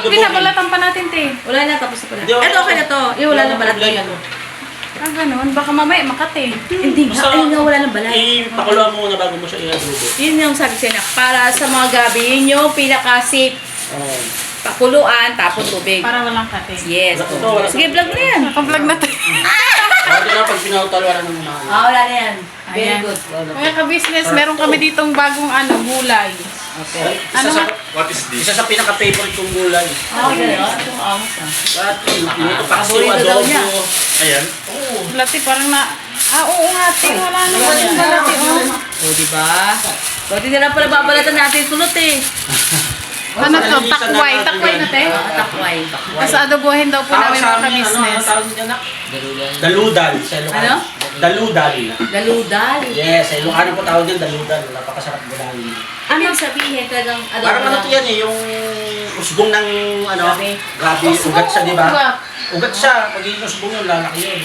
binabalatan pa natin, te. Wala na, tapos na pala. Hindi, Ito, okay na to. Yung wala nang balat na yan. Ah, ganun. Baka mamaya makate. Hindi nga, ayun nga, wala nang balat. Ipakuluan mo muna bago mo siya i-adobo. Yun yung sabi ko na, para sa mga gabi, yun yung pinaka-safe. Oo. Pakuluan, tapos tubig. Para walang kate. Yes. Ito, wala. Sige, vlog mo na yan. Naka-vlog na, te. Ito na pag pinautal, wala nang mga. Wala na yan. Very Ayan. good. Mga ka-business, meron kami ditong bagong gulay. Okay. Ano nga? What is this? Isa sa pinaka-favorite kong gulay. Okay, gano'n. Itong angas ah. At ito paksiw, Paborito daw niya. adobo. Ayan. Lati, parang na... Oo nga, te. Wala naman yung balati, oh. O, diba? O, hindi na lang pala babalatan natin kulot eh. Ano to? Takway. Takway na, te. Takway. Tapos adobohin daw po namin mga ka-business. Ano tawag niya na? Daludal. Sa Ilocano. Ano? Daludal. Daludal. Yes, sa Ilocano po tawag niyan daludal. Napakasarap gulayin. Anong sabihin talagang adobo Parang ano lang? to yan eh, yung usbong ng ano, Grabe. grabe, Usbong, ugat siya, di ba? ugat. Ugat siya, pagiging usbong yun, lalaki yun.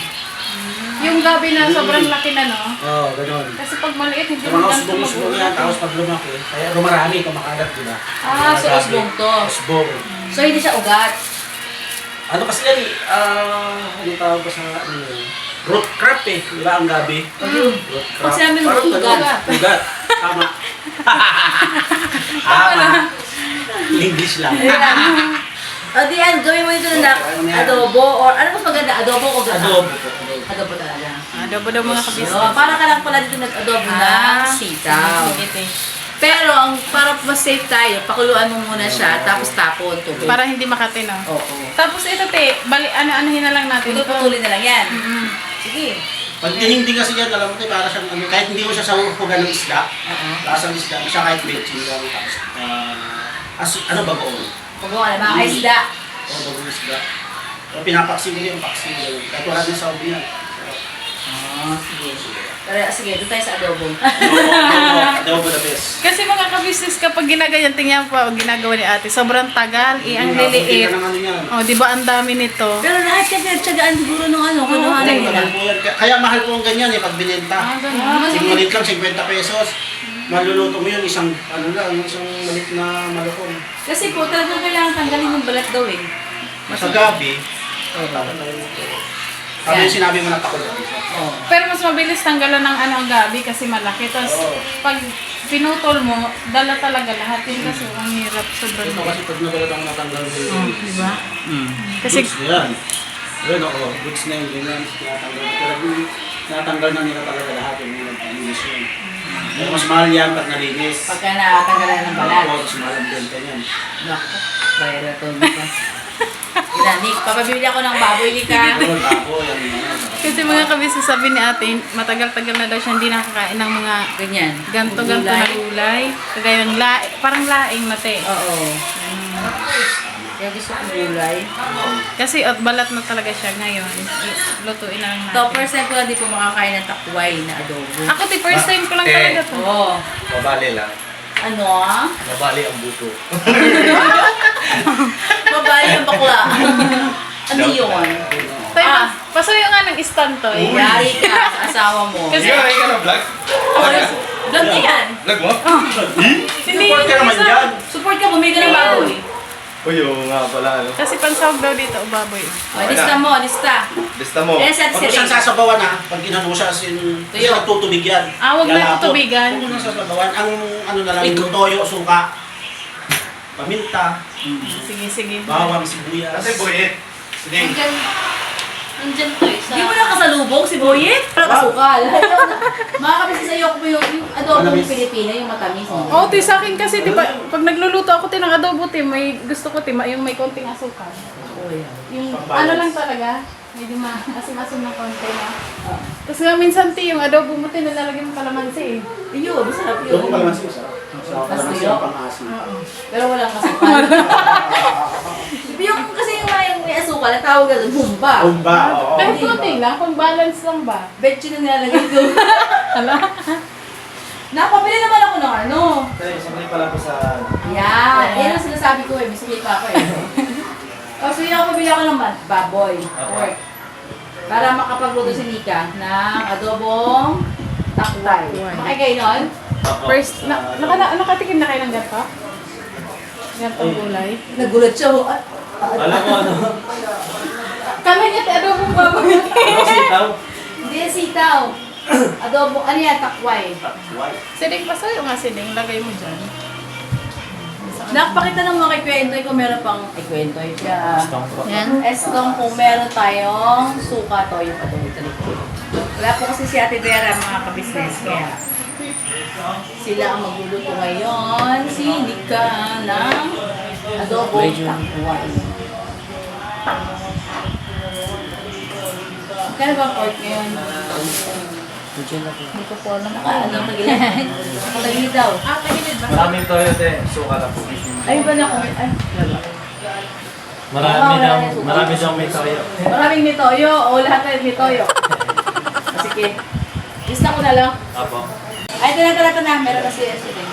Yung gabi na sobrang laki na, no? Oo, ganun. Kasi pag maliit, hindi Yung mo mga ganito usbong-usbong yan, tapos pag lumaki, kaya rumarami, kumakagat, di ba? Ah, so Grabe. usbong to. Usbong. So, hindi siya ugat. Ano kasi yan eh, ano tawag ko sa, ano yun? Root crab eh, di ba ang gabi? Root crab. Pag sinabi ng Parang root, ganun. ugat. Ugat, tama. Tama. English lang. O, di yan, gawin mo ito na adobo or ano mas maganda, adobo o gata? Adobo. Adobo talaga. Adobo daw mga So, ka-business. para ka lang pala dito nag-adobo ng sitaw. Sige, te. Pero, para mas safe tayo, pakuluan mo muna siya, tapos tapon, tubig. Para hindi makate, no? Oo. Tapos ito, te. Ano-anuhin na lang natin. Putol-putulin na lang yan. Mm-mm. Sige. Pag hindi kasi yan, alam mo tayo, para siyang, ano, kahit hindi mo siya sa hugan ng isda, Oo. lasang isda, siya kahit veggie lang, tapos, ano ba ba? Huwag mo alam, mga isda. O, bagong isda. O, pinapaksi mo yung paksi mo. Kahit wala din sa ubi yan. Sige. Pero, sige, doon tayo sa adobo. Adobo the best. Kasi mga ka-business, kapag ginaganyan, tingnan pa, ginagawa ni ate, sobrang tagal, ang Hindi liliit. na ng ano yan. O, di ba ang dami nito? Pero lahat kasi nagtsagaan siguro nung ano, kunuhanan Mahal nila. po yan. Kaya mahal po ang ganyan eh, pag binenta. Ah, ganun. Yung malit lang, 50 pesos. Maluluto mo yun, isang, ano lang, isang malit na malukong. Kasi po, talagang kailangan tanggalin yung balat daw eh. Sa gabi, ano yung sinabi mo na pakulo? Oo. Pero mas mabilis tanggalan ng ang gabi kasi malaki. Tapos, Oo. pag pinutol mo, dala talaga lahat. Yun kasi ang hirap sobrang. Ito kasi pag nabalat ang natanggal ko yun. Di ba? Kasi, Goods na yan. Ayun ako, goods na yun, ganyan, tinatanggal. Talagang tinatanggal na nila talaga lahat yung mga pag-inis yun. Pero mas mahal yan pag nalinis. Pagka nakatanggalan ng balat. Oo, mas mahal ang benta niyan. Naku, bayad na to. Nick, papabili ako ng baboy, Nick ha. Pero bako, yan yan. kasi mga kabisa sabi ni ate, matagal-tagal na daw siya hindi nakakain ng mga Ganyan. ganto-ganto na gulay. Kagaya ng parang laing na te. Oo. Kaya gusto ko gulay. Kasi at balat na talaga siya ngayon. Lutuin na lang natin. So, first time ko lang di po makakain ng takway na adobo. Ako the first time ko lang talaga to. Oo. Mabali lang. Ano ah? Mabali ang buto. Mabali ang bakla. Ano yun? Tay, pasuyo nga ng stand to eh. Yari ka sa asawa mo. Kasi- Ikaw, ikaw na vlog? Vlog ka yan. Vlog mo? Hindi, Support ka naman isa- dyan. Support ka, bumili ka ng baboy. Uy, oo nga pala. Ano? Kasi pansawag daw dito, o baboy. O, lista mo, lista. Lista mo. Eh, set Pag mo siyang sasabawan ha, pag ginano siya, kasi nagtutubig yan. Ah, wag na Lalapot. tutubigan. Huwag mo nang sasabawan. Ang ano na lang, yung toyo, suka, paminta, Sige, sige. bawang, sibuyas. Kasi buhit. Sige. Nandyan to eh. Hindi mo na kasalubong si Boyet? Para kasukal. Mga kapis sa iyo ko yung adobo ng Matamis. Pilipino, yung matamis. Oo, te, sa akin kasi, di ba, pag nagluluto ako, te, ng adobo, te, may gusto ko, te, yung may konting asukal. Oo, yan. Yung Pang-balance. ano lang talaga, medyo maasim-asim ng konti na. Tapos nga minsan, te, yung adobo mo, te, nalalagyan mo kalamansi eh. Yun, masarap yun. Doon mo pala masarap. Masarap Mas pala tuyo? masarap pang-asin. Oo. Pero walang kasukal. Yung kasi yung may asukal, ang tawag na doon, bumba. Umba, oo. Kahit konti lang, kung balance lang ba? Betchin na nilalagay ko. Hala? Napabili naman ako ng ano. Kaya, sumali pala ko sa... Yan, yan ang sinasabi ko eh, bisigay pa ako eh. So yun ako pabili ako ng baboy. Pork. Para makapagluto si Nika ng adobong takway. Makay kayo nun? First, nakatikim na kayo ng ganito? Gantong gulay? Nagulat siya. Oh, Alam mo ano? Kala niya, adobong baboy. Ano sitaw? Hindi sitaw. Adobo, ano yan, takway. Siling pasoy o nga siling, lagay mo dyan. Nakapakita ng mga kwento kung meron pang kwento siya. Yan. Estong kung meron tayong suka, toyo pa doon sa likod. Wala po kasi si Ate Vera mga kabisnes, kaya sila ang magluluto ngayon. Si Nika ng adobo takway. Kaya ba pork ngayon? Hindi ko po alam. Ano tagilid? Tagilid daw. Ah, tagilid ba? Maraming toyo suka lang po. Ay ba na kung... Ay, wala. Marami siyang may toyo. Maraming may toyo o lahat ay may toyo. Sige. Lista ko na lang. Apo. Ay, ito na. Meron kasi yesterday.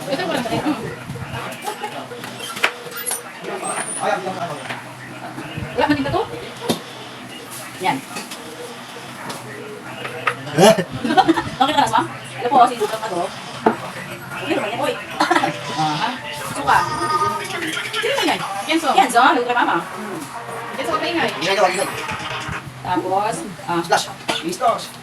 Ito ba lang tayo? Wala man dito to? Yan. Okay ka na, ma? Alam po, sinusok ka to. Ano ba yan? Uy! Aha. Suka. Sino ba yan? Kenzo. Yan, so. Luto ka, mama. Kenzo, kaingay. Tapos, Slash. Listos.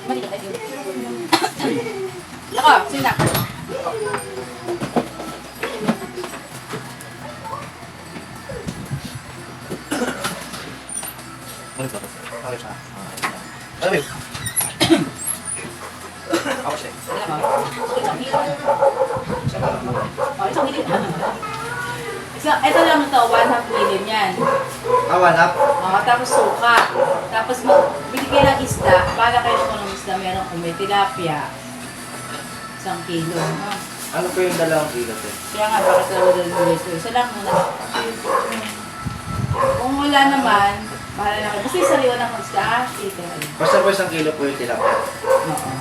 mali ka tayo. Ako, sino? Okay siya. Alam mo yun? Ako siya. Alam mo? Oh, isang hilid. Ito lang ito, 1/2 million yan. Awanap. Tapos suka. Tapos bibigyan ng isda. Para kayo kung ng isda, meron kung may tilapia. 1 kilo. Ano po yung 2 kilo? Kaya nga, bakit talaga dalawin ito? Isa lang muna. Kung wala naman, bahala na kayo. Basta yung sariwa ng isda, ito. Basta po 1 kilo po yung tilapia. Oo.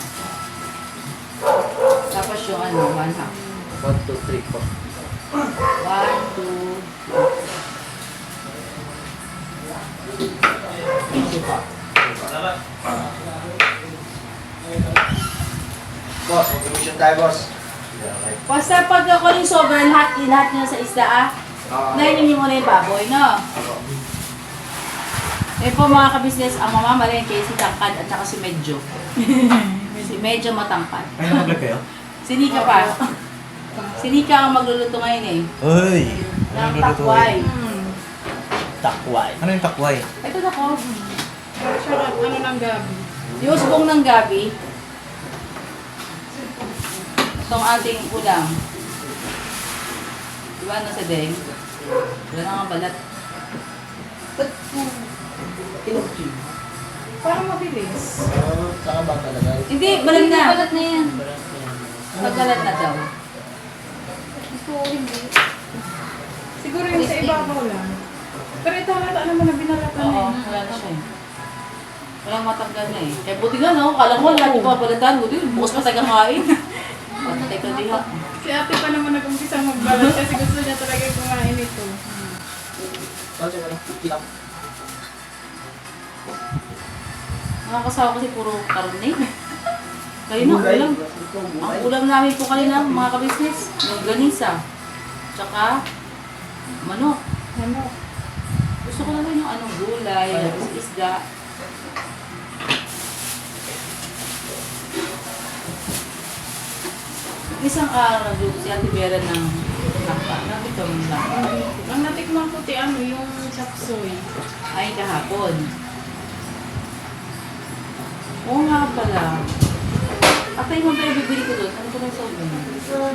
Tapos yung 1/2. 1, 2, 3, 4. 1, 2, suka. Boss, mag-commission tayo, boss. Basta pag ako yung sobrang lahat nyo sa isda nainin nyo muna yung baboy, no? Eh po mga kabisnes, ang mamamarin kay si Tangkad at saka si Medyo. Si Medyo matangkad. Ay, nakablog kayo? Si Nika pa. Si Nika ang magluluto ngayon eh. Uy! Ng takway. Takway. Ano yung takway? Ito na ko. Sarap, ano ng gabi. Yung usbong ng gabi. Itong ating ulam. Diba na sa deng? Wala na nga balat. Parang mabilis. Saka ba talaga? Hindi, balat na. Balat na yan. Magbalat na daw. Ito, hindi. Siguro yung sa ibabaw lang. Pero ito halata naman na binalatan Oo, na wala na siya eh. Walang matanggal na eh. Kaya buti nga no, kala mo lahat yung pabalatan. Buti, bukas pa tayo kakain. Patay ka diha. Si ate pa naman nag-umpisa magbalat kasi gusto niya talaga kumain ito. Mga kasawa kasi puro karne. Kayo na, ulam. Ang ulam namin po kanina, mga kabisnes, yung ganisa. Tsaka, manok. Ano? Gusto ko naman yung anong gulay, tapos isda. Isang araw nagluto si Ate Vera ng nakpa. Nakita mo lang. Ang natikman ko ti ano, yung chapsoy. Ay, kahapon. Oo nga pala. Atay mo tayo bibili ko doon. Ano ko na sa ulo?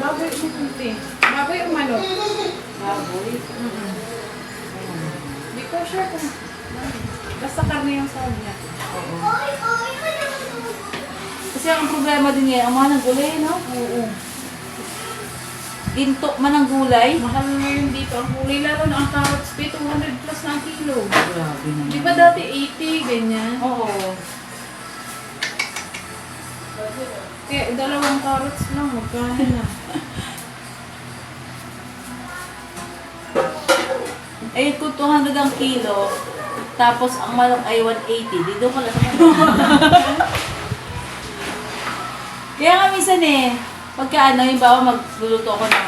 Baboy yung kunti. Baboy yung manok. Baboy. Hindi ko sure kung basta karne yung sahog niya. Oo. Kasi ang problema din ngayon, ang mahal ng gulay, no? Oo. Ginto man ang gulay. Mahal ngayon dito ang kulay, lalo na ang carrots, 200 plus na ang kilo. Grabe naman. Di ba dati 80, ganyan? Oo. Kaya 2 carrots lang, magkano na. Eh, kung 200 ang kilo, tapos ang manok ay 180, di doon ka lang sa manok. Kaya nga minsan pagka yung bawa magluluto ako ng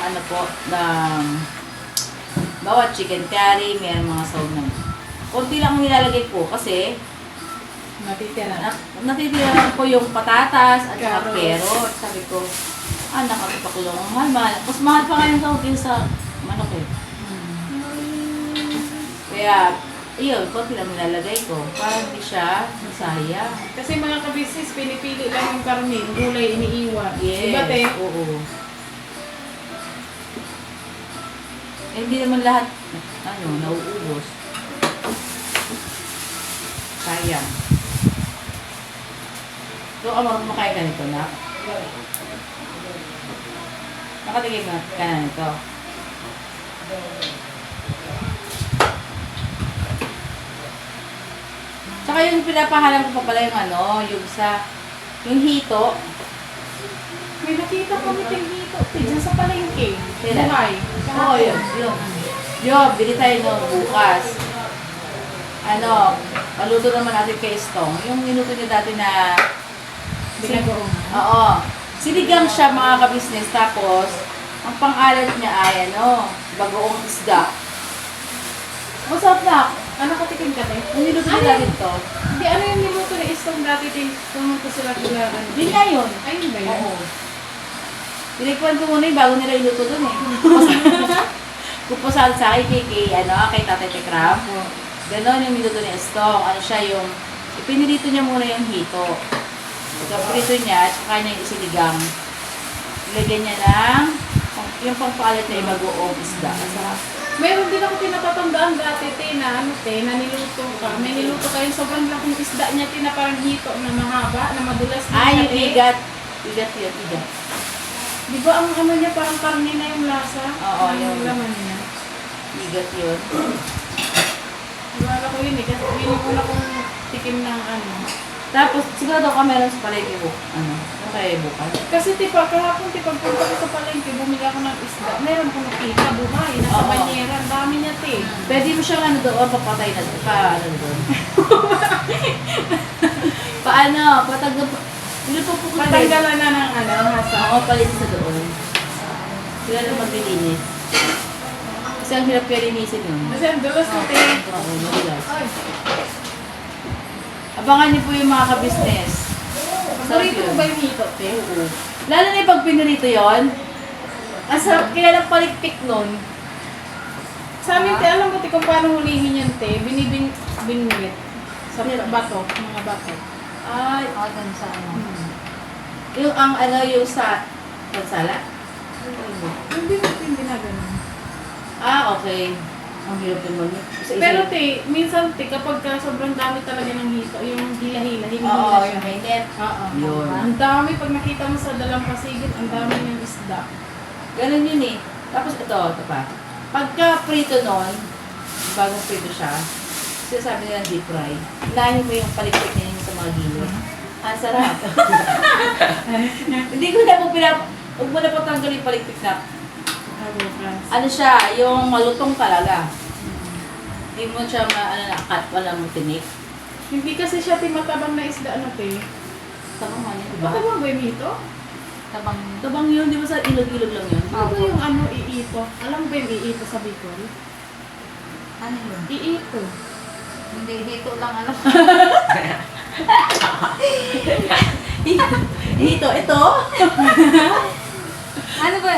ng bawa chicken curry, may mga sahog ng konti lang ang nilalagay ko kasi Matitira. natitira lang po yung patatas at saka Carrots. carrot. Sabi ko, nakatupakulong ang mahal. Mas mahal pa ngayon sa hotel sa manok eh. Kaya, iyon, konti lang nilalagay ko para hindi siya masaya. Kasi mga kabisnes, pinipili lang yung karne, yung gulay, iniiwan. Yes, Diba, te? oo. Hindi naman lahat, nauubos. Sayang. So, marunong makain ka nito, na? Nakatigil ka na nito. Tsaka yung pinapahalam ko pa pala yung hito. May nakita kami tingito. Diyan sa palengke. Kailan? Buhay. Oo, yun. Yun, bili tayo nung bukas. Paluto naman natin kay Stong. Yung minuto niya dati na Binagoong. Oo. Sinigang siya mga kabisnes. Tapos, ang pang-alat niya ay bagoong isda. Masarap na. Katikim ka, te? Ang niluto niya dati to. Hindi, ano yung niluto ni Istong dati, te? Pumunta sila kila, Yun nga yun. Ayun ba yun? Oo. Pinikwan ko muna yung bago nila iluto dun eh. Kupasal sa akin kay Tatay Tekram. Ganon yung niluto ni Estong. Ipinilito niya muna yung hito. Pagkaprito niya, at saka niya yung isinigang. Ilagyan niya yung pangpaalat na ibagoong isda. Masarap. Meron din ako pinatatandaan dati, te, na niluto ka. May niluto ka yung sobrang laking isda niya, te, na parang hito na mahaba, na madulas na Yung te. igat. Igat yun, igat. Di ba ang niya parang karne na yung lasa? Oo, yung yun. laman niya. Igat yun. Iwala ko yun eh, kasi yun yung una kong tikim ng Tapos, sigurado ka meron sa palengke mo. Kaya bukas. Kasi kahapon pagpunta ko sa palengke, bumili ako ng isda. Meron ko nakita, buhay, nasa Oo. banyera. Ang dami niya, te. Pwede mo siyang doon, papatay na doon. Paano? Patanggalan na ng hasa. Oo, palit sa doon. Sila na maglilinis. Kasi ang hirap kaya linisin yun. Kasi ang dulas ko, te. Oo, magulas. Ay, Abangan niyo po yung mga ka-business. paborito mo ba yung hito, te? Oo. Lalo na yung pag pinurito yun, ang sarap kaya ng palikpik nun. Sa amin, te, alam mo, te, kung paano hulihin yun, te? Binwit. Sa bato, mga bato. Ay, Dun sa ano. yung yung sa pansala? Yung binwit yung ginaganon. Okay. Ang hirap naman yun. Pero, te, minsan, te, kapag sobrang dami talaga ng hito, yung hila-hila, Oo, hinihila siya. yung mainit. Oo. Yun. Ang dami, pag nakita mo sa dalampasigit, ang dami ng isda. Ganun yun eh. Tapos ito pa. Pagka prito nun, bagong prito siya, sinasabi nila deep fry, lahin mo yung palikpik niya sa mga gilid. Ang sarap. Hindi ko na po huwag mo na patanggal yung palikpik na. Bukas. Siya, yung malutong talaga. Hindi mo siya cut, wala mo tinik. Hindi kasi siya timatabang na isda, te. Tama nga yun, diba? Matabang ba yung hito? Tabang. Tabang yun, di ba sa ilog-ilog lang yun? Ano ba yung iito? Alam mo ba yung iito sa Bicol? Ano yun? Iito. Hindi, dito lang ano. Ito? Ano ba,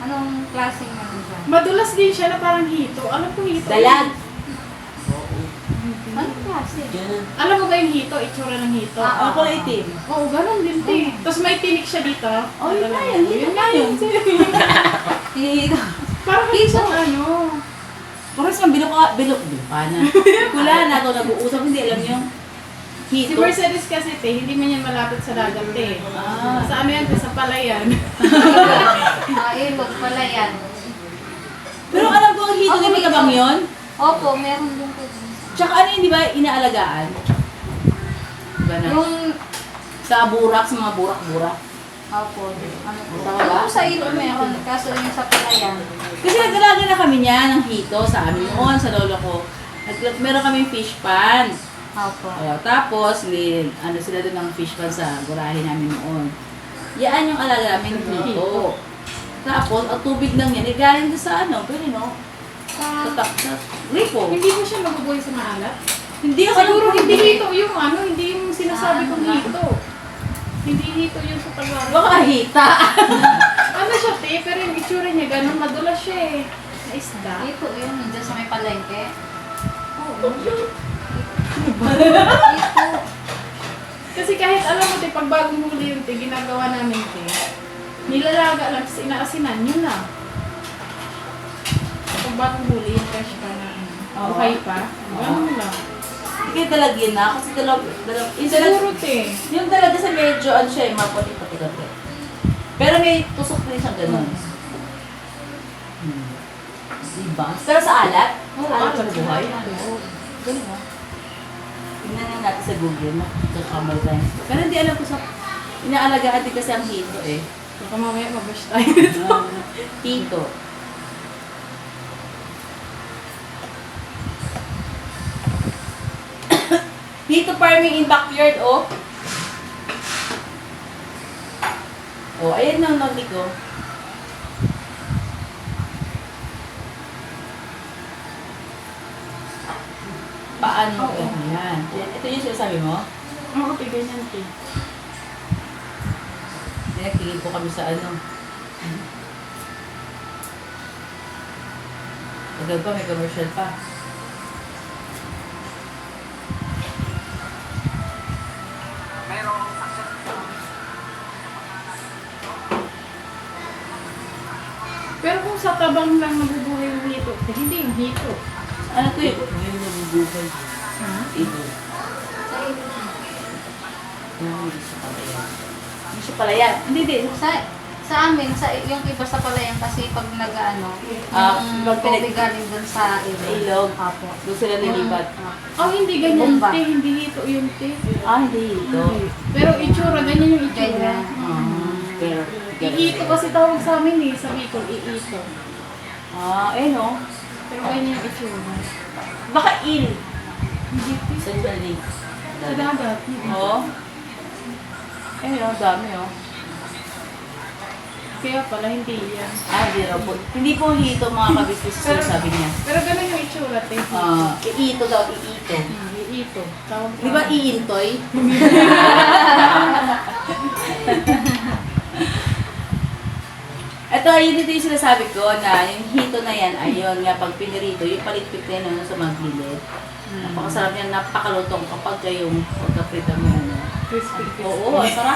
anong klaseng ano siya? Madulas din siya na parang hito. Alam ko hito. Dalag. Anong klase? Alam mo ba yung hito? Itsura ng hito? Ah, Ang kulay itim. Oo, ganun din, te. Tapos may tinik siya dito. Oh, yun nga yun. Yun nga yun. Dito. Parang Hito. Parang sa bilok ka na. Kula na ito, nag-uusap, hindi alam yung Si hito. Mercedes kasi, te, hindi man yan malapit sa dagat, te. Sa ano yan, te, sa palayan. Ilog pala yan. Pero alam ko ang hito Ako din may dito. kabang yun. Opo, meron din po. Tsaka ano yun, di ba, inaalagaan? Diba na? Yung Sa burak, sa mga burak-burak. Opo. Ano po? Tama ba? Ano sa ilo meron, kaso yung sa palayan. Kasi nagdalaga na kami niya ng hito sa amin noon, sa lolo ko. Meron kaming fish pan. Opo. Tapos, ano sila doon ng fish pan sa gurahe namin noon. Yan yung alaga namin ng hito. Tapos, ang tubig lang yan, galing doon sa ano, pwede no? Sa gripo. Hindi mo siya mabubuhay sa maalat? Hindi ako Siguro hindi hito yung ano, hindi yung sinasabi kong hito. Hindi hito yung sa pagwari. Baka hita. Ano siya, te? Pero yung itsura niya, ganun, madulas siya eh. Na isda. Ito yun, dyan sa may palengke. Oo. Ito. Kasi kahit alam mo, te, pag bagong huli yun, te, ginagawa namin, te, nilalaga lang, kasi inaasinan, yun na. Pag bagong huli, yung fresh pa na, Oo. buhay pa, ganun lang. Hindi talagyan na, kasi Siguro, te. yung talaga sa medyo, ano siya, maputi-puti ka. Pero may tusok din siyang gano'n. Diba? Pero sa alat, Oo, alat alat. sa buhay. Oo. Galing mo. Tingnan lang natin sa Google, magkakamay tayo. Pero hindi alam ko sa, inaalagaan din kasi ang hito eh. Baka mamaya mabash tayo. Hito. Hito farming in backyard, oh. Oh, ayan na ang ko. Paano Oo. yan? Ito yung sinasabi mo? Oo, te, ganyan, te. Nagtingin po kami sa ano. Agad pa, may commercial pa. Pero kung sa tabang lang nabubuhay yung hito, te, hindi yung hito. Ano to yun? Yung nabubuhay. Ha? Ito. Sa ilo. Hindi siya palayan. Hindi siya palayan. Hindi din. Sa amin, yung iba sa palayan kasi pag nag-ano, yung yung tubig galing dun sa Sa ilo. ilog. Opo. Doon sila nilipat. Oh, hindi ganyan, Bomba. te. Hindi hito yun, te. Hindi ito. Hindi. Pero itsura, ganyan yung itsura. Ganyan. Pero, Iito kasi tawag sa amin eh, sa Bicol, iito. no? Pero ganyan yung itsura. Baka il. Hindi, te. Saan ba link? Sa dagat. Oo. Dami, oh. Kaya pala, hindi yan. Hindi raw po. Hindi po hito mga kabisnes ko, sabi niya. Pero ganun yung itsura, te. Iito daw, iito. Iito. Tawag sa Di ba amin. iintoy? Ito, yun dito yung sinasabi ko na yung hito na yan, ayun nga, pag pinirito, yung palitpit na yun sa magbilid. Napakasarap yan, napakalutong kapag kayong pagka-prito mo yan. Crispy. Oo, sarap.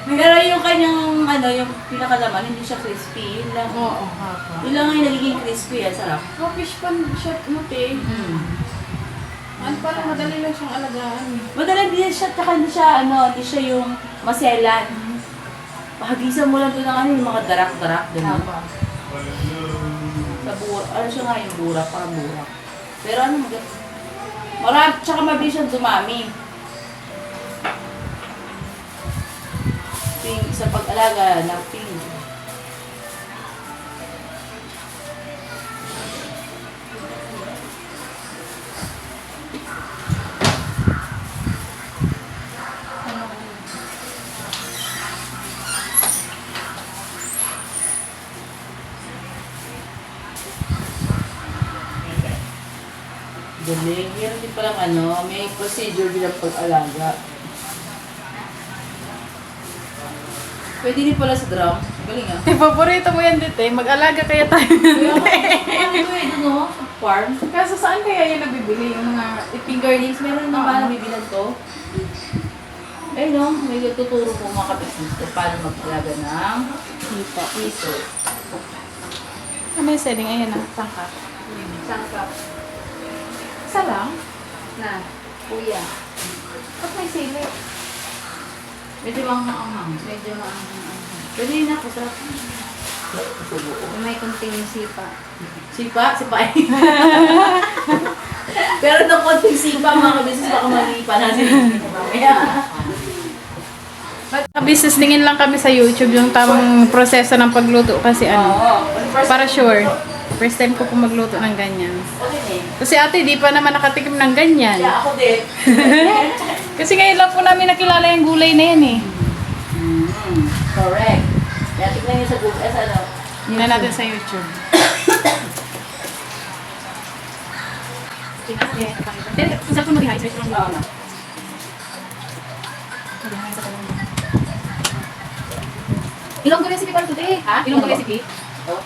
Pero yung kanyang, yung pinakalaman, hindi siya crispy. Yun lang. Oo, hapa. Yun lang yung nagiging crispy, sarap. Oh, fish pan siya, no, te. Mm. Ano parang madali lang siyang alagaan. Madala din siya, tsaka hindi siya, hindi siya yung maselan. Pahagisan mo lang doon ng yung mga darak-darak doon. Hapa. Sa burak, siya nga yung burak, parang burak. Pero marami, tsaka mabilis siyang dumami. Sa pag-alaga ng ping. Galing. Meron din palang may procedure bilang pag-alaga. Pwede din pala sa drum. Galing ah. Paborito mo yan dito eh. Mag-alaga kaya tayo. Kaya ano to eh, doon sa farm. Kaso saan kaya yung nabibili yung mga Fingerlings, meron na ba nabibilan to? Ayun no, may tuturo po mga kapitid kung paano mag-alaga ng hito. Ano yung setting? Ayan na, tangka. Sangkap. Isa lang? Na. Kuya. Ba't may sili? Medyo manghang-anghang. Medyo maanghang. Pwede yun ako, sarap. May konting sipa. Sipa? Pero ng konting sipa mga kabisnes, baka malipa natin. Mamaya. Business tingin lang kami sa YouTube yung tamang proseso ng pagluto kasi para sure. First time ko po magluto ng ganyan. Okay, Kasi ate, di pa naman nakatikim ng ganyan. kaya ako din. Kasi ngayon lang po namin nakilala yung gulay na yan eh. Correct. Kaya tignan niyo sa Google, ano? Tingnan natin sa YouTube. Sa puno di search lang Oo, no. Ilong ko recipe para today. Ha? Ilong ko recipe. Oh.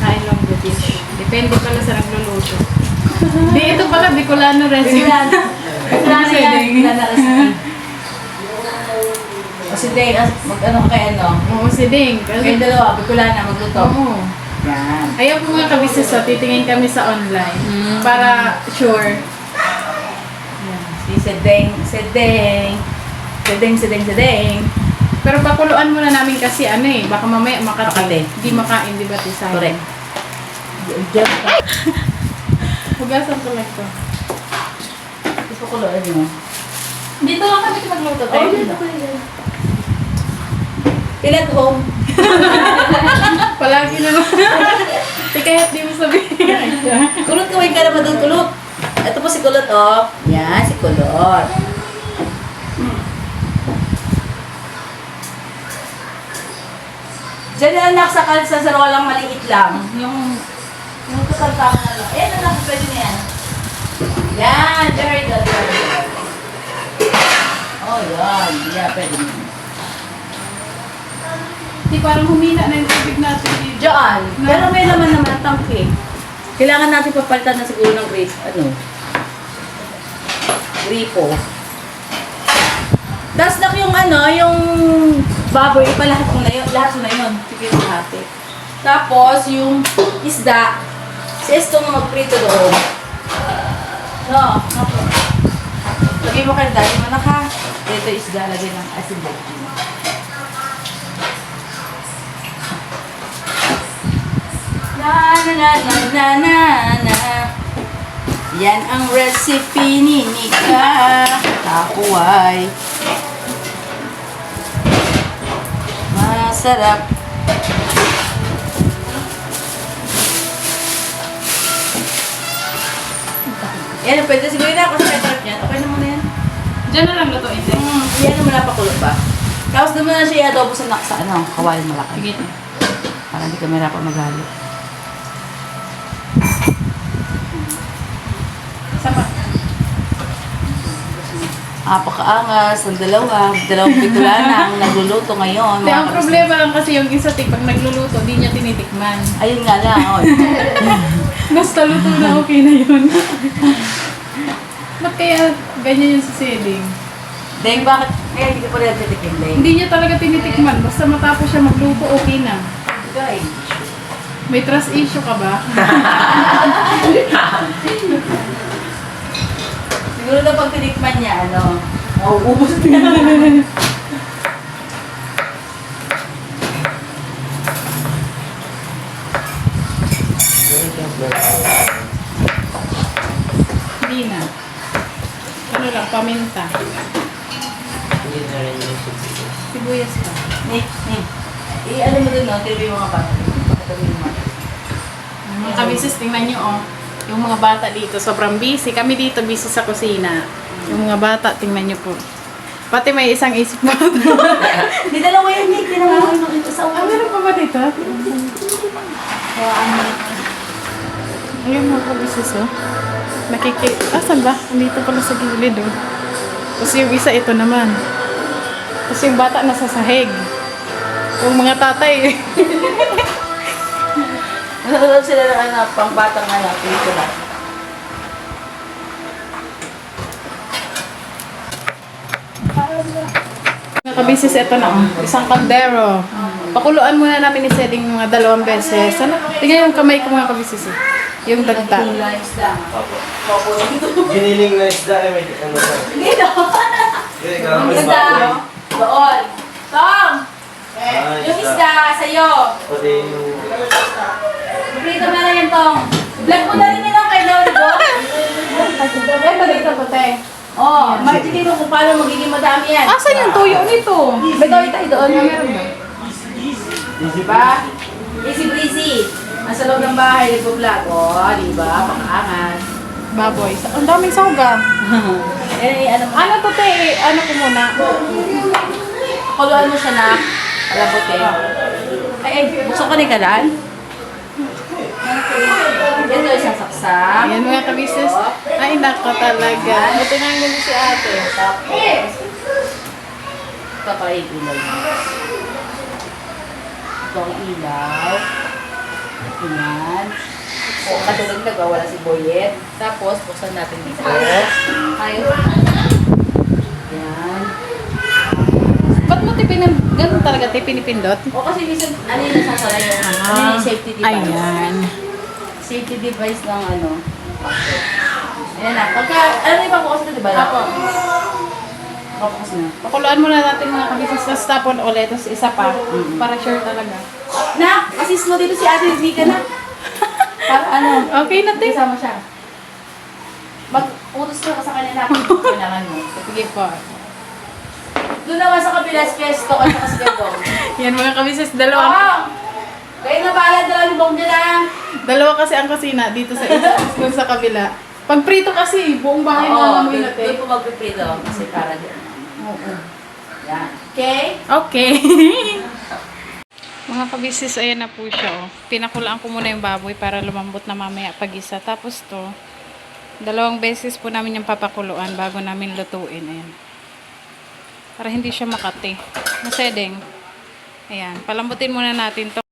Kain lang British. Depende pala sa nagluluto. Di, ito pala Bicolano recipe. Bicolano yan. Bicolano recipe. O si Dane, mag-ano ka kay ano? Oo, si Ding. Kayo dalawa, Bicolana, magluto. Oo. Yan. Ayaw po mga kabisis, titingin kami sa online. Para sure. Si Sedeng. Pero pakuluan muna namin kasi ano eh, baka mamaya makati. Makati. Hindi makain, di ba tisay? Correct. Hugasan ko lang to. Gusto ko loan mo. Dito lang kami magluto tayo. Ilan home? Palagi naman. Kahit di mo sabihin. Kulot kaway ka naman doon, kulot. Ito po si Kulot, oh. Yan, si Kulot. Diyan na anak sa kalsa sa rolang maliit lang. Yung kasalta mo na lang. Ayan anak, pwede na yan. Yan, very good, very good. Oh, yan. Yeah, pwede na. Di parang humina na yung tubig natin dito. Diyan. Pero may laman naman ang tangke. Kailangan natin papalitan na siguro ng grape, gripo. Tapos nak yung yung baboy, lahat mo na yun. Sige yung hati. Tapos yung isda, si Estong magprito doon. No, ako. Lagay mo kayo dahil mo na ka. Ito isda, lagay ng asin dito. Na. Yan ang recipe ni Nika. Takuay. Masarap. Yan, pwede siguro na kasi may tarap yan. Okay na muna yan. Diyan na lang lutuin din. Yan naman napakulot ba? Tapos naman na siya i-adobo sa kawain malaki. Sige. Para hindi kami pa maghalo. Isa pa. Apakaangas, ang dalawang Bicolana ang nagluluto ngayon. Hindi, mga ang kapatid. problema lang kasi yung isa pag nagluluto, di niya tinitikman. Ayun nga lang, oh. Basta luto na okay na yun. Ba't kaya ganyan yung suseding? Dahil bakit, kaya hindi ko pa rin titikin, Dahil. Hindi niya talaga tinitikman. Basta matapos siya magluto, okay na. Guys. May trust issue ka ba? Siguro na pag tinikman niya, mauubos niya. Hindi na. Ano lang, paminta. Hindi na rin yung sibuyas. Sibuyas pa. Nick. Ano mo dun, no? Tiro yung mga bata. Pakatabi yung mga. Mga kabisis, tingnan nyo, oh. Yung mga bata dito, sobrang busy. Kami dito, busy sa kusina. Yung mga bata, tingnan nyo po. Pati may isang isip mo. Di dalawa yan, Nick. Dalawa yung ito sa ulo. Meron pa ba dito? Ayun mga kabisis, oh. Asan ba? Andito pala sa gilid, oh. Tapos yung isa, ito naman. Tapos yung bata nasa sahig. Yung mga tatay, Nanonood sila ng pang batang pelikula. mga kabisis, ito na, oh. Isang kaldero. Pakuluan muna namin ni Seding mga 2 beses. Ano? Tingnan yung kamay ko mga kabisis, eh. Yung dagta. Giniling na isda ay may ano sa. Hindi daw. Hindi ka naman Isda. baboy. Doon. Tom! Ah, Yung isda sa'yo. Pati yung... Prito na lang yan, Tom. Vlog mo na rin yun kay Lord, Ito dito to, te. Oh, marketing mo kung paano magiging madami yan. Asan yung tuyo nito? May gawin tayo doon. Meron ba? Diba? Easy breezy. Nasa loob ng bahay, nagpo-vlog. Oh, diba? Pakaangas. Baboy. Ang daming sauga. Ano mo? Ano to, te? Ano ko muna? Kuluan mo siya na. Alabot eh. Ay, buksan ko ni kalan. Ito isang saksak. Ayan mga kabisis. Ay, nako talaga. Ito na yung si ate. Tapos, ito pa yung ilaw. Ito ang ilaw. Ayan. O, katulog na wala si Boyet. Tapos, buksan natin dito. Ayaw. Ayan. Ba't mo ganun talaga pinipindot? O, kasi minsan, ano yung nasasara yung, ano yung safety device. Ayan. Safety device ng ano. Ayan na. Pagka, ano yung pabukas na, diba? Apo. Pabukas na. Pakuluan muna natin mga kabisis. Tapos tapon ulit. Tapos isa pa. Para sure talaga. Na, assist mo dito si Ate Vika na. Para ano? Okay na, te. Kasama siya. Mag-utos ka sa kanila kung kailangan mo. Sige po. Doon naman sa kabilas pesto ka sa kasigabong. Yan mga kabisis. Dalawa. Oo! Kayo na pala, dalawang bong dyan ah. Dalawa kasi ang kusina dito sa isa. Doon sa kabila. Pag prito kasi, buong bahay na namin doon natin. po magpiprito kasi para dyan. Oo. Yan. Okay? Okay. Mga kabisis, ayan na po siya. Oh. Pinakulaan ko muna yung baboy para lumambot na mamaya pag-isa. Tapos to, 2 beses po namin yung papakuluan bago namin lutuin. Ayan. Para hindi siya makati. Masedeng. Ayan. Palambutin muna natin to.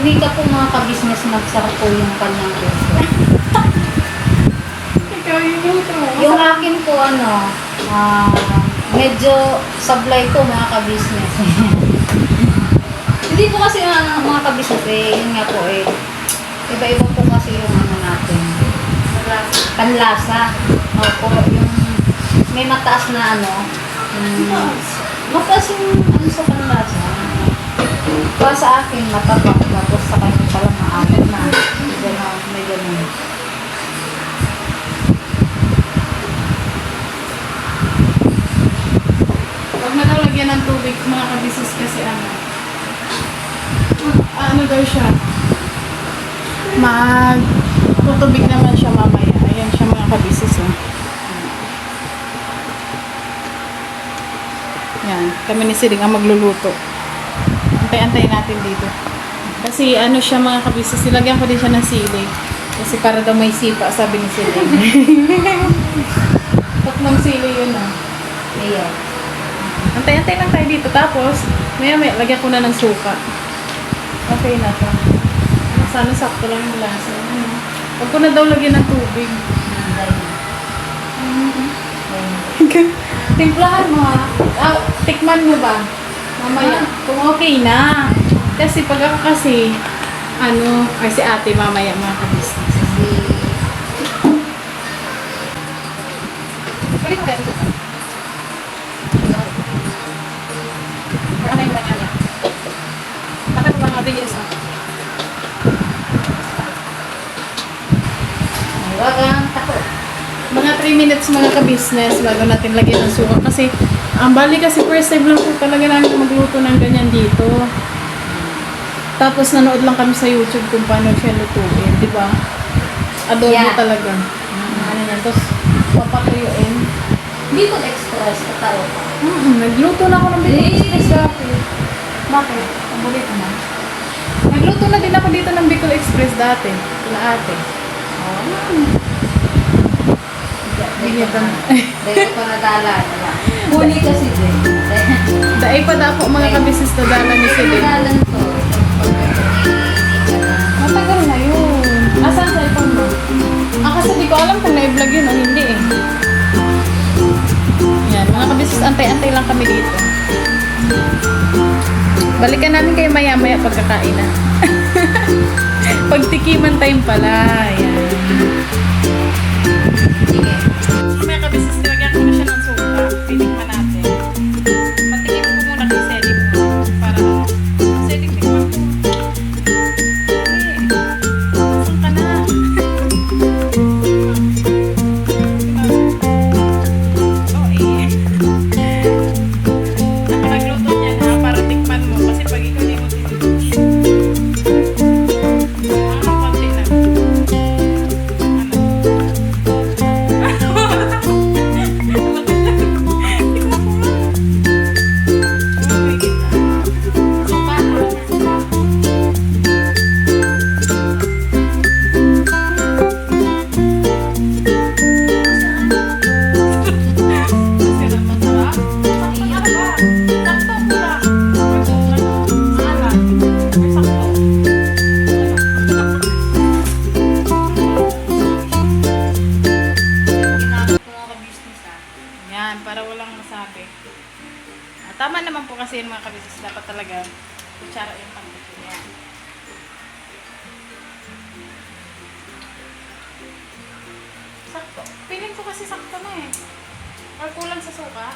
Hindi ka po mga ka-business nagsarap po yung kanyang puso. Ikaw yung luto. Yung akin po ano, medyo sablay po mga ka-business. Hindi po kasi mga ka-business yun nga po iba-iba po kasi yung ano natin. Panlasa. Opo, yung may mataas na ano, mataas yung ano sa panlasa. Para sa akin, matabak. Tapos sa kanya pala maalat na. Gano'n, may gano'n. Huwag na daw lagyan ng tubig mga kabisis kasi ano daw siya, tutubig naman siya mamaya. Ayan siya mga kabisis. Oh. Yan, kami ni Siling ang magluluto. Antay-antay natin dito. Kasi ano siya mga kabisis, nilagyan ko din siya ng sili. Kasi para daw may sipa, sabi ni Siling. Tatlong sili yun ah. Ayan. Antay-antay lang tayo dito. Tapos, maya-maya, lagyan ko na ng suka. Okay na to. Sana sakto lang yung lasa. Huwag ko na daw lagyan ng tubig. Timplahan mo ha. Tikman mo ba? Mamaya. Kung okay na. Kasi pag ako kasi, ay si ate mamaya mga kabisnes. Bakit? Ano yung kanya niya? Bakit mga videos na? Huwag kang takot. Mga 3 minutes mga ka-business bago natin lagyan ng suka. Kasi, ang bali kasi first time lang po talaga namin magluto ng ganyan dito. Tapos nanood lang kami sa YouTube kung paano siya lutuin, di ba? Adobo Yeah. talaga. Ano yan, tapos papatuyuin. Hindi ko express kataro pa. Nagluto na ako ng Bicol Express dati. Bakit? Paborito mo? Nagluto na din ako dito ng Bicol Express dati. Kila ate. Dito ko na. Dito ko nadala. Huli kasi din. Daay pa dapo mga kabisnes na dala ni Celine. Nadalan to. Matagal na yun. Asan sa iPhone mo? Kasi di ko alam kung na-vlog yun o hindi eh. Yan, mga kabisnes, antay-antay lang kami dito. Balikan namin kayo maya-maya pagkakain na. Pagtikiman time pala. Yan. Sige. Mga kabisnes, nilagyan ko na siya ng suka. Tinikman natin. Patikim ko muna kay Celine mo. Para, Celine, tikman ko. Saan ka na? Oh, eh. Ako nagluto niyan ha, para tikman mo. Kasi pag ikaw di mo tinikman. Konti na. Yan, para walang masabi. Tama naman po kasi yung mga kabisnes. Dapat talaga kutsara yung pangtikin. Yan. Sakto. Piling ko kasi sakto na eh. Or kulang sa suka.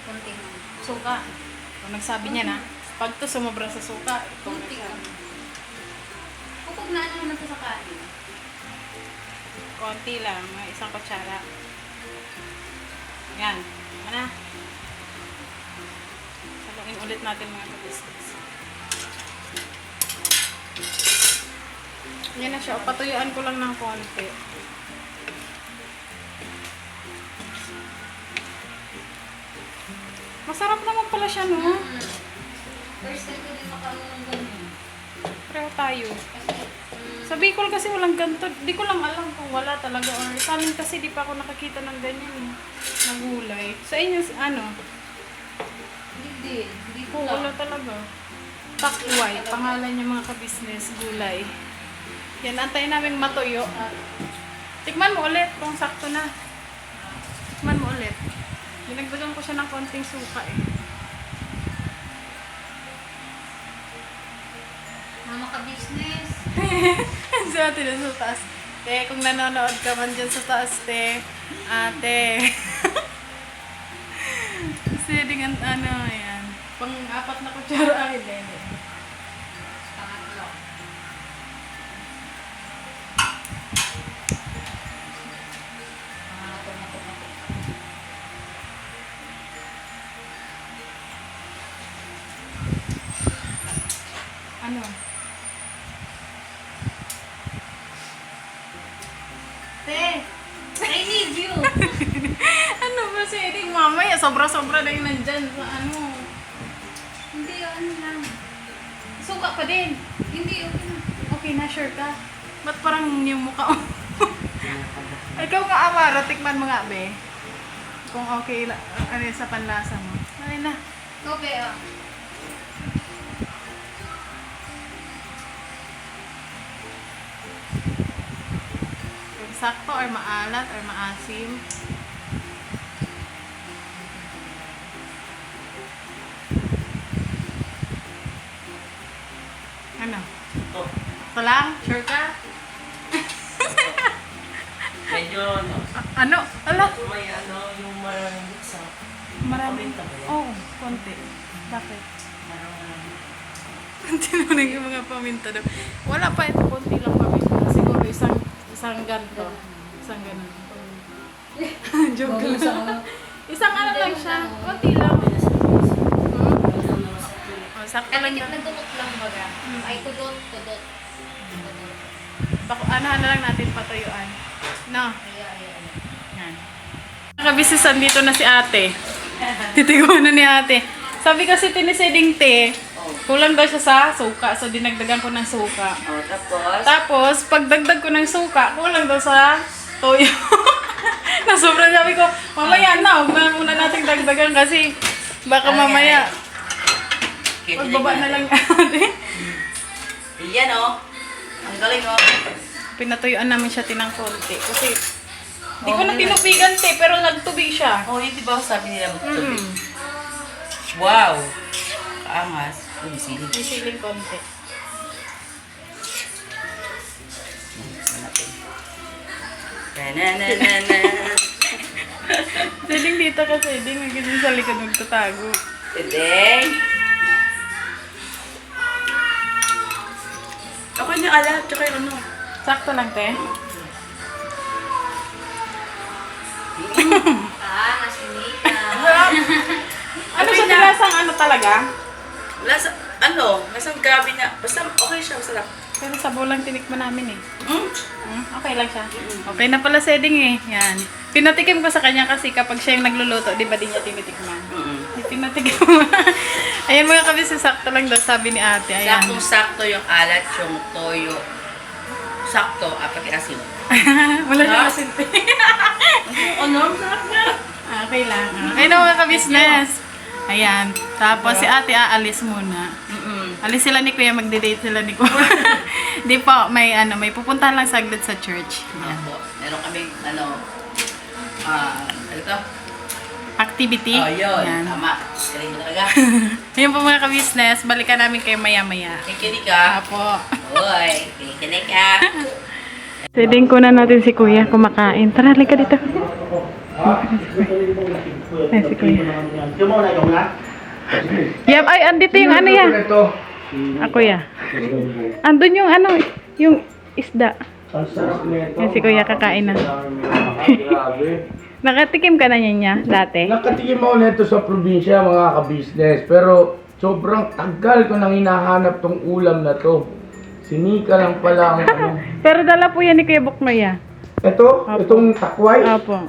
Kunti lang. Suka. Kung nagsabi niya na, pag to sumobra sa suka, itong Kunti lang. nagsabi. Kapag na ano naman ito sa kanin. Konti lang, mga isang kutsara. Yan. Ano? Saluin ulit natin mga kabisnes. Yan na siya. O, patuyuan ko lang ng konti. Masarap naman pala siya, no? First time ko din makaroon ng ganyan. Pareho tayo. Kasi, Sa Bicol kasi walang ganito. Di ko lang alam kung wala talaga. Or sa amin kasi di pa ako nakakita ng ganyan. Na gulay. Sa inyo, ano? hindi. Hindi Oo, ko lang. wala talaga. Takway. Pangalan niya mga kabisnes. Gulay. Yan, antayin namin matuyo. Tikman mo ulit kung sakto na. Tikman mo ulit. Dinagdagan ko siya ng konting suka eh. Mama ka-business. Sa ate na sa taas. Te, kung nanonood ka man dyan sa taas, te. Ate. Kasi dengan ano, yan. Pang-apat na kutsara ay hindi. Pangatlo. Pangatlo na po. Ano? Te, I need you. Ano ba si Eddie? Mamaya, sobra-sobra na yung nandyan sa ano. Hindi, ano lang. Suka pa din. Hindi, okay na. Okay na, sure ka. Ba't parang yung mukha mo? Ikaw nga, Amara, tikman mo nga, be. Kung okay, ano yun sa panlasa mo. Ay na. Okay, ah. Kung sakto or maalat or maasim. Ano? Ito. Ito lang? Sure ka? Medyo ano. Ano? Ala? May ano, yung maraming buksa. Marami. Paminta ba yan? Oo, konti. Bakit? Marami. Konti naman yung mga paminta daw. Wala pa ito, konti lang paminta. Siguro isang ganto. Isang ganun. Joke lang. Isang ano lang siya. Konti lang. Oh, sakto lang Katikit na. na dukot lang baga. Ay, tudot. Ano lang natin patuyuan. No? Ayan. Yan. Nakabisisan dito na si ate. Titiguan na ni ate. Sabi kasi tinisiding te, kulang daw siya sa suka. So dinagdagan ko ng suka. Oh, tapos? Tapos, pagdagdag ko ng suka, kulang daw sa toyo. Na sobrang sabi ko, mamaya na, huwag na muna natin dagdagan kasi baka mamaya, pagbaba na lang ate. Yan oh. Ang galing oh. Pinatuyuan namin siya tinang konti. Kasi, di ko na tinubigan te, pero nagtubig siya. Oh, yun di ba sabi nila magtubig? Mm. Wow! Kaangas. Uy, sili. May siling konti. Na-na-na-na-na. Siling dito kasi, di nga ganyan sa likod magtatago. Today. Ako yung alat, tsaka yung ano. Sakto lang te. Nasinika. Ano siya nilasang ano talaga? Lasa, lasang grabe na. Basta okay siya, masarap. Pero sabaw lang tinikman namin eh. Mm? Okay lang siya. Okay na pala setting eh. Yan. Pinatikim ko sa kanya kasi kapag siya yung nagluluto, di ba di niya tinitikman? Di pinatikim mo. Ayan mga kabis, sakto lang daw sabi ni ate. Ayan. Saktong-sakto yung alat, yung toyo. Sakto, pati asin. Wala Ha? siyang asin. Ano? Sarap na. Okay lang. Okay na mga kabisnes. Ayan. Tapos si ate aalis muna. Alis sila ni Kuya, magde-date sila ni Kuya. Di po, may pupuntahan lang saglit sa church. Ayan. Ako, meron kaming, ano ito? Activity. Oh, yun. Ayan. Tama. Galing mo talaga. Ayun po mga kabisnes, balikan namin kayo maya-maya. Kikinig ka. Apo. Uy, kikinig ka. Seding ko na natin si Kuya kumakain. Tara, halika dito. Ay, si Kuya. Yep, ay, andito yung ano yan. Ako ya. Andun yung ano, yung isda. Ang sarap nito. Yan si Kuya kakain na. Grabe. Nakatikim ka na niya dati? Nakatikim ako nito sa probinsya mga ka-business, pero sobrang tagal ko nang hinahanap tong ulam na to. Sinika lang pala ang ano. Pero dala po yan ni Kuya Buknoy ah. Ito, itong takway. Opo.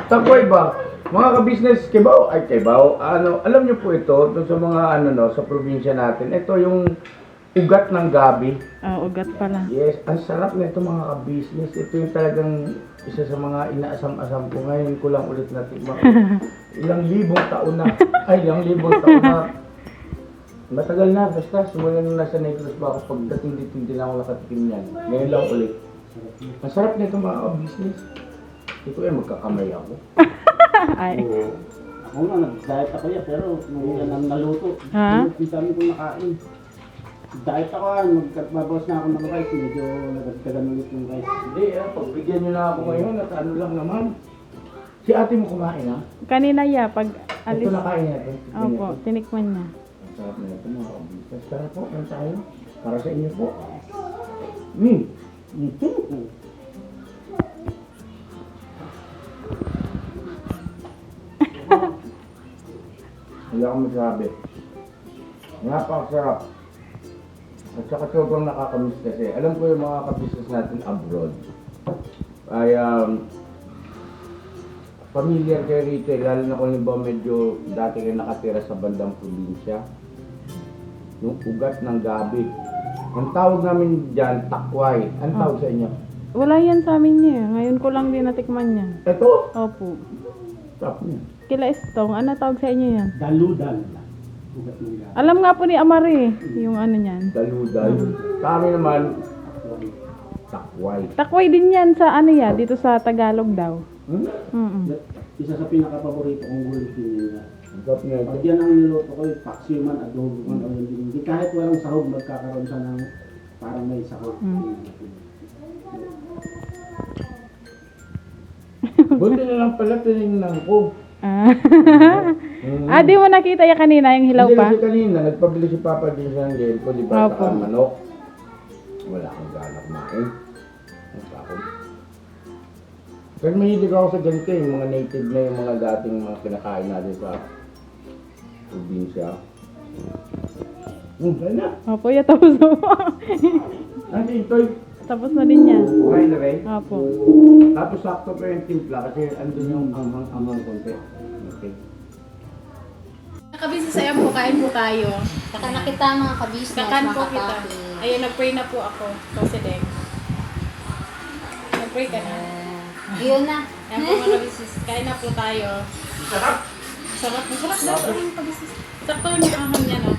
Takway ba? Mga ka-business, Kibaw, ano, alam niyo po ito, dun sa mga ano no, sa probinsya natin. Ito yung ugat ng gabi. Oh, ugat pala. Yes, ang sarap nito mga ka-business. Ito yung talagang isa sa mga inaasam-asam ko. Ngayon ko lang ulit natikman. Ilang libong taon na. Ay, ilang libong taon na. Matagal na, basta simula nung nasa Negros ba ako, pagdating dito hindi na ako nakatikim yan. Ngayon lang ulit. Ang sarap nito mga ka-business. Ito ay magkakamay ako. Ay. Oo. Ako nga, nag-diet ako yan, pero nung yan ang naluto. Ha? Yung dami kong nakain. Diet ako, magbabawas na ako ng rice, medyo nagagdagan ulit yung rice. Hindi, pagbigyan nyo na ako ngayon at ano lang naman. Si ate mo kumain ha? Kanina ya, pag Ito alis. nakain natin. Opo, tinikman niya. Ang sarap na ito mga ka-business. Tara po, ano tayo? Para sa inyo po. Wala akong masabi. Napakasarap. At saka sobrang nakakamiss kasi. Alam ko yung mga ka-business natin abroad ay familiar kayo rito, lalo na kung halimbawa medyo dati kayo nakatira sa bandang probinsya. Yung ugat ng gabi. Ang tawag namin dyan, takway. Ang tawag sa inyo? Wala yan sa amin niya. Ngayon ko lang din natikman yan. Ito? Opo. Sarap niya. Kila Estong, ano tawag sa inyo yan? Daludal. Ugat ng gabi. Alam nga po ni Amari, yung ano niyan. Daludal. Sa amin naman, takway. Takway din yan sa ano ya, dito sa Tagalog daw. Isa sa pinaka-paborito kong gulit din nila. Ang sarap niya ito. Pag yan ang niluto ko, paksiw man, adobo man, o hindi kahit walang sahog, magkakaroon siya ng parang may sahog. Buti na lang pala tinignan ko. Di mo nakita yan kanina, yung hilaw Hindi pa? kasi kanina, nagpabili si Papa din sa Angel ko, di ba, Opo. saka manok. Wala akong gana kumain. Ang sakot. Pero mahilig ako sa ganito, yung mga native na yung mga dating mga kinakain natin sa probinsya. Saan na? Opo, ya tapos na po. Nasi ito'y Tapos na din yan. kumain na rin. Opo. Tapos sakto pa yung timpla kasi andun yung anghang-anghang konti. Okay. Nakabisi sa po, kain po tayo. Saka nakita ang mga kabisnes, Kakan po mga kita. kapapi. Ayun, nag-pray na po ako. Kasi Deng. Nag-pray ka na. Yun na. Ayan po mga kabisis. Kain na po tayo. Sarap. Sarap. Masarap daw po yung kabisis. Sakto yung ahon niya, no?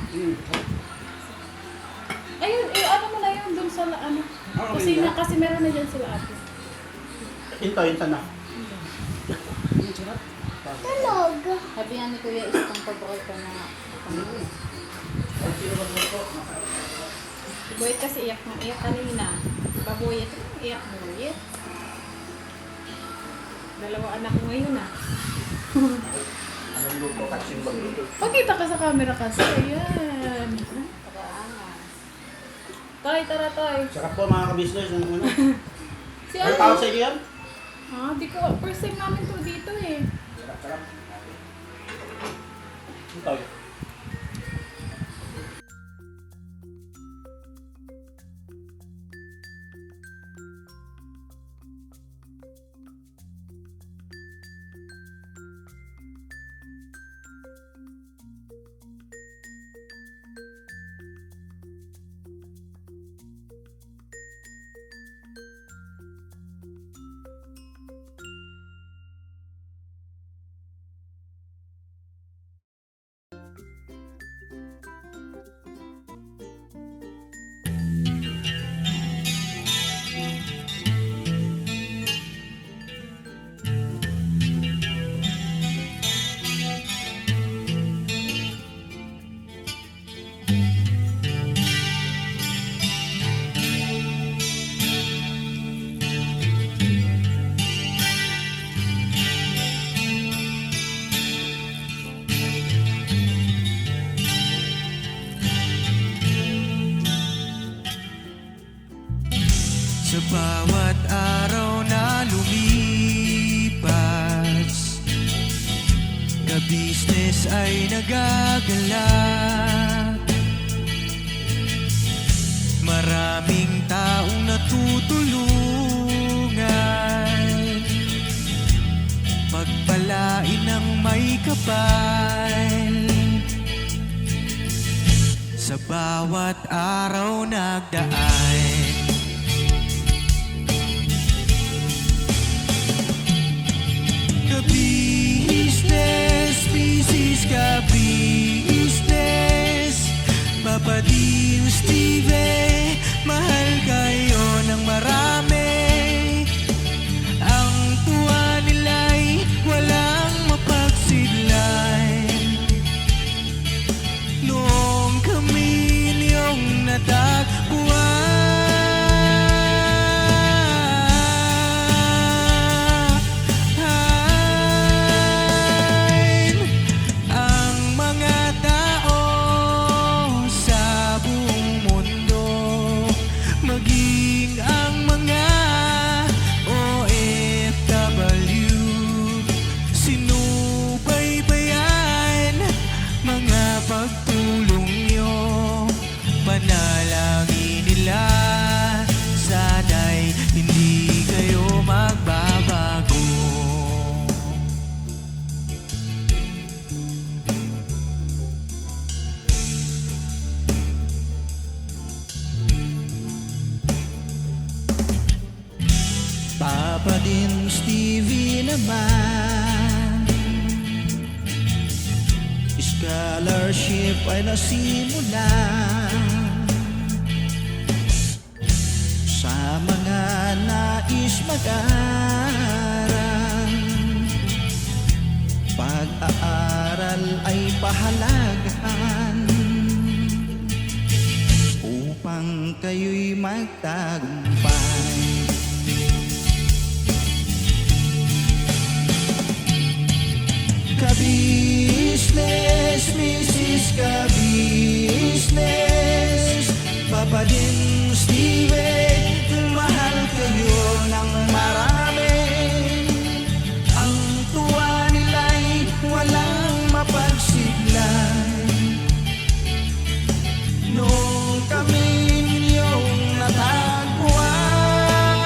Ayun, ano mo na yun dun sa ano. Kasi meron na dyan sila ate. Hinta na. Sabi nga ni Kuya, isang paborito na kami. Si Boy kasi iyak kanina. Baboy ito. Iyak boy. Dalawa anak ko ngayon ah. Anong luto katsing magluto? Pakita ka sa camera kasi. Ayan. Toy, tara Toy. Sarap po mga kabisnes. Ang ano. Si Ay, tawag sa ano? iyo yan? Di ko. First time namin to dito eh. Sarap. Ito. Sa bawat araw na lumipas, ka-business ay nagagalak. Maraming taong natutulungan, pagpalain ng may kapal. Sa bawat araw nagdaan, ka-business, business ka-business, Papa Dio, Steve, mahal kayo ng marami. Ang tuwa nila'y walang mapagsidlan. Noong kami niyong natagpuan, ang mga tao sa buong mundo, maging ang mga OFW, sinubaybayan mga pagtulong nyo, panalangin nila, sana'y hindi kayo magbabago. Papa din Stevie naman, scholarship ay nasimula sa mga nais mag-aral. Pag-aaral ay pahalagahan upang kayo'y magtagumpay. Ka-business, Mrs. Ka-business, Papa din Steven, mahal kayo ng marami. Ang tuwa nila'y walang mapagsiglay. Nung kami ninyong natagpuan,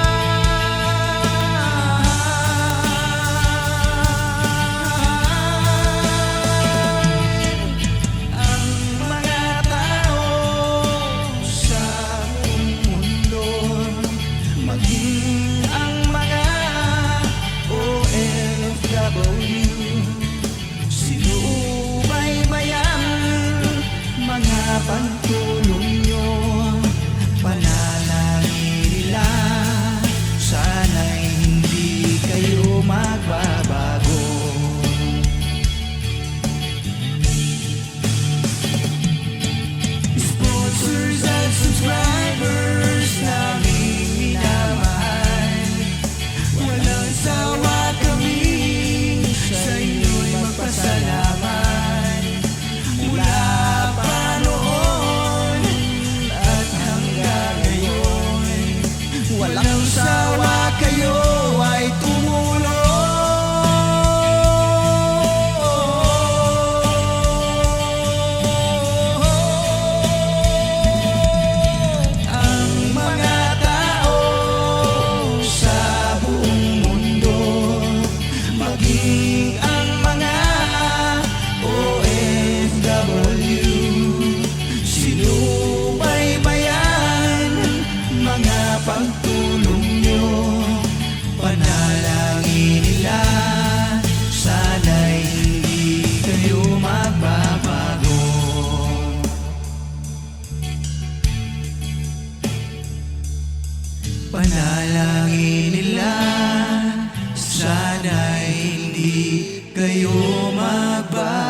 ang mga tao sa buong mundo, maging ang mga OFW, sinubaybayan mga pagtulong nyo, panalangin nila, sana'y hindi kayo magbabago. Sponsors at subscribers naming minamahal, walang sawa kami sa inyo'y magpasalamat. Mula pa noon at hanggang ngayon, walang sawa kayo ay tumulong. Ang mga tao sa buong mundo, maging ang mga OFW, sinubaybayan mga pagtulong nyo, panalangin nila, sana'y hindi kayo magbabago. Panalangin nila, sana'y hindi kayo magbabago.